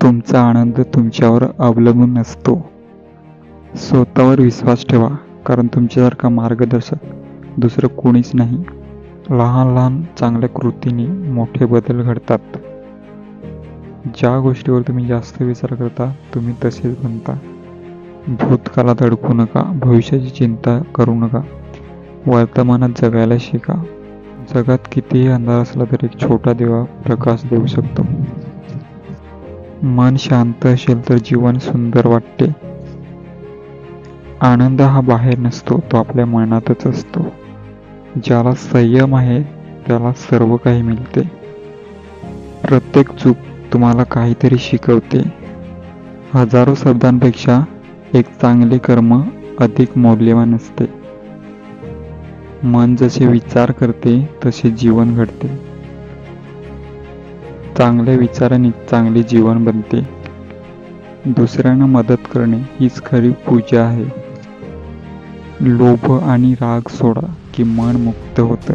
तुमचा आनंद तुमच्यावर अवलंबून नसतो. स्वतःवर विश्वास ठेवा, कारण तुमच्यासारखा मार्गदर्शक दुसरं कोणीच नाही. लहान लहान चांगल्या कृतीने मोठे बदल घडतात. ज्या गोष्टीवर तुम्ही जास्त विचार करता, तुम्ही तसेच बनता. भूतकाळात अडकू नका, भविष्याची चिंता करू नका. वर्तमानात जगायला शिका. जगात कितीही अंधार असला तरी एक छोटा दिवा प्रकाश देऊ शकतो. मन शांत असेल तर जीवन सुंदर वाटते. आनंद हा बाहेर नसतो, तो आपल्या मनातच असतो. ज्याला संयम आहे त्याला सर्व काही मिळते. प्रत्येक चूक तुम्हाला काहीतरी शिकवते. हजारो शब्दांपेक्षा एक चांगले कर्म अधिक मौल्यवान असते. मन जसे विचार करते तसे जीवन घडते. चांगल्या विचारांनी चांगले जीवन बनते. दुसऱ्यांना मदत करणे हीच खरी पूजा आहे. लोभ आणि राग सोडा की मन मुक्त होतं.